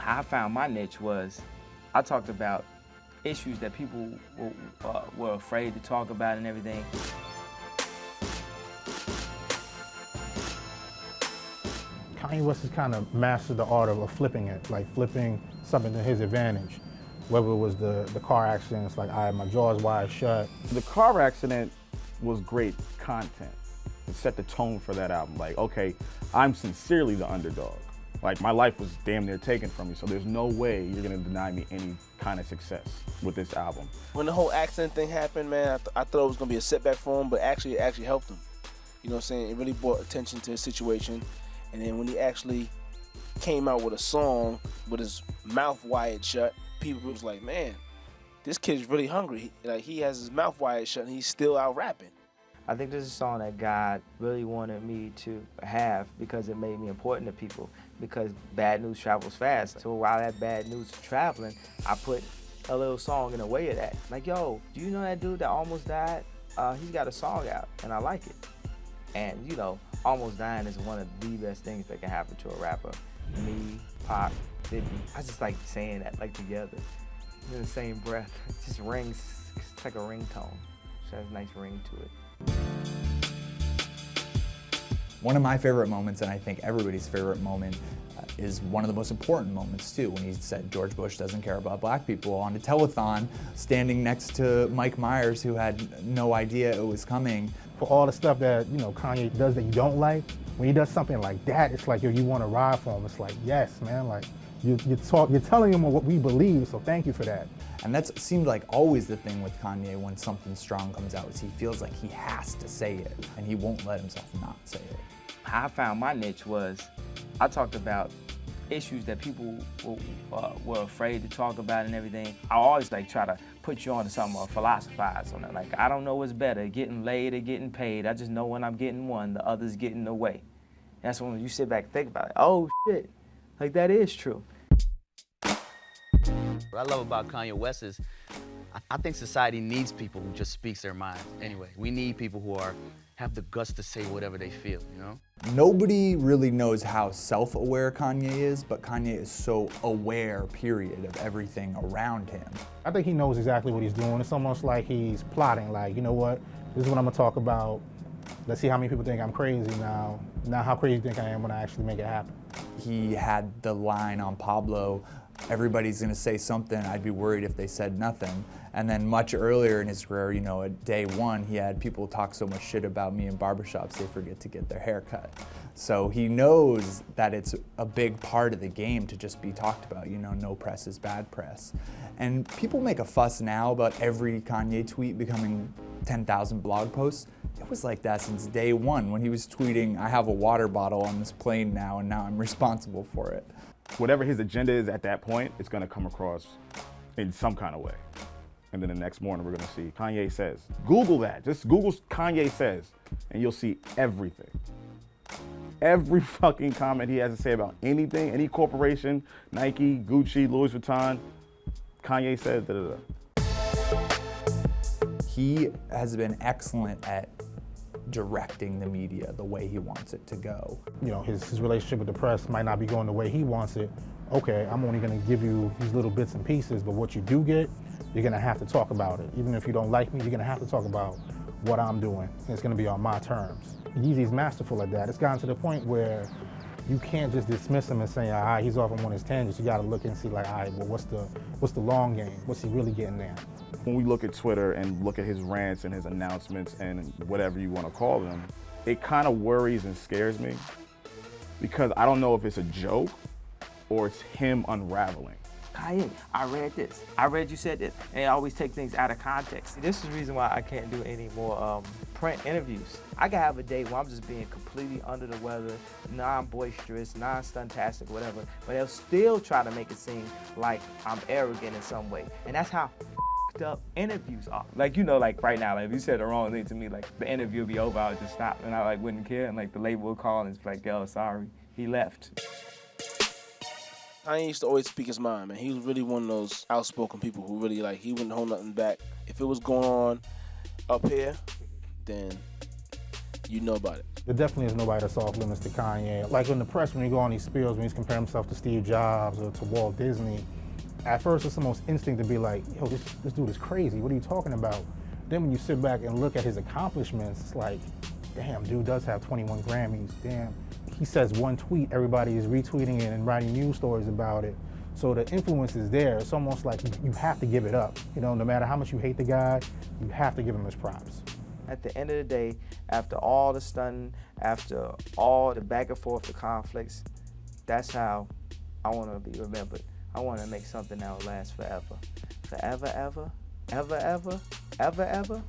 How I found my niche was I talked about issues that people were afraid to talk about and everything. Kanye West has kind of mastered the art of flipping it, like flipping something to his advantage. Whether it was the car accidents, like I had my jaws wide shut. The car accident was great content. It set the tone for that album. Like, okay, I'm sincerely the underdog. Like, my life was damn near taken from me, so there's no way you're gonna deny me any kind of success with this album. When the whole accident thing happened, man, I thought it was gonna be a setback for him, but actually, it actually helped him. You know what I'm saying? It really brought attention to his situation. And then when he actually came out with a song with his mouth wired shut, people was like, man, this kid's really hungry. He has his mouth wired shut and he's still out rapping. I think this is a song that God really wanted me to have because it made me important to people, because bad news travels fast. So while that bad news is traveling, I put a little song in the way of that. Like, yo, do you know that dude that almost died? He's got a song out and I like it. And you know, almost dying is one of the best things that can happen to a rapper. Me, Pac, 50, I just like saying that like together in the same breath. It just rings, it's like a ringtone. It has a nice ring to it. One of my favorite moments, and I think everybody's favorite moment, is one of the most important moments too, when he said George Bush doesn't care about black people on a telethon, standing next to Mike Myers, who had no idea it was coming. For all the stuff that, you know, Kanye does that you don't like, when he does something like that, it's like, yo, you want to ride for him. It's like, yes, man, like, you're telling him what we believe, so thank you for that. And that seemed like always the thing with Kanye when something strong comes out, is he feels like he has to say it, and he won't let himself not say it. How I found my niche was I talked about issues that people were afraid to talk about and everything. I always like try to put you on to something or philosophize on it. Like, I don't know what's better, getting laid or getting paid. I just know when I'm getting one, the other's getting away. That's when you sit back and think about it. Oh shit, like that is true. What I love about Kanye West is I think society needs people who just speaks their mind anyway. We need people who have the guts to say whatever they feel, you know? Nobody really knows how self-aware Kanye is, but Kanye is so aware, period, of everything around him. I think he knows exactly what he's doing. It's almost like he's plotting, like, you know what, this is what I'm gonna talk about. Let's see how many people think I'm crazy now. Now how crazy you think I am when I actually make it happen. He had the line on Pablo, everybody's gonna say something, I'd be worried if they said nothing. And then much earlier in his career, you know, at day one, he had people talk so much shit about me in barbershops, they forget to get their hair cut. So he knows that it's a big part of the game to just be talked about, you know, no press is bad press. And people make a fuss now about every Kanye tweet becoming 10,000 blog posts. It was like that since day one when he was tweeting, I have a water bottle on this plane now and now I'm responsible for it. Whatever his agenda is at that point, it's gonna come across in some kind of way. And then the next morning, we're gonna see Kanye says. Google that, just Google Kanye says, and you'll see everything. Every fucking comment he has to say about anything, any corporation, Nike, Gucci, Louis Vuitton, Kanye says, da da da. He has been excellent at directing the media the way he wants it to go. You know, his relationship with the press might not be going the way he wants it. Okay, I'm only gonna give you these little bits and pieces, but what you do get, you're gonna have to talk about it. Even if you don't like me, you're gonna have to talk about what I'm doing. It's gonna be on my terms. Yeezy's masterful at that. It's gotten to the point where you can't just dismiss him and say, all right, he's off on one of his tangents. You gotta look and see like, all right, well, what's the long game? What's he really getting there? When we look at Twitter and look at his rants and his announcements and whatever you wanna call them, it kind of worries and scares me because I don't know if it's a joke or it's him unraveling. Kanye, I read this. I read you said this. And I always take things out of context. This is the reason why I can't do any more print interviews. I can have a day where I'm just being completely under the weather, non-boisterous, non-stuntastic, whatever, but they'll still try to make it seem like I'm arrogant in some way. And that's how f***ed up interviews are. Like, you know, like right now, like if you said the wrong thing to me, like the interview would be over, I would just stop and I like wouldn't care. And like the label would call and it's like, yo, sorry, he left. Kanye used to always speak his mind, man. He was really one of those outspoken people who really, like, he wouldn't hold nothing back. If it was going on up here, then you know about it. There definitely is nobody that's off limits to Kanye. Like in the press, when you go on these spills, when he's comparing himself to Steve Jobs or to Walt Disney, at first it's almost instinct to be like, yo, this dude is crazy. What are you talking about? Then when you sit back and look at his accomplishments, it's like, damn, dude does have 21 Grammys. Damn, he says one tweet, everybody is retweeting it and writing news stories about it. So the influence is there. It's almost like you have to give it up. You know, no matter how much you hate the guy, you have to give him his props. At the end of the day, after all the stunning, after all the back and forth, the conflicts, that's how I want to be remembered. I want to make something that will last forever. Forever, ever, ever, ever, ever, ever.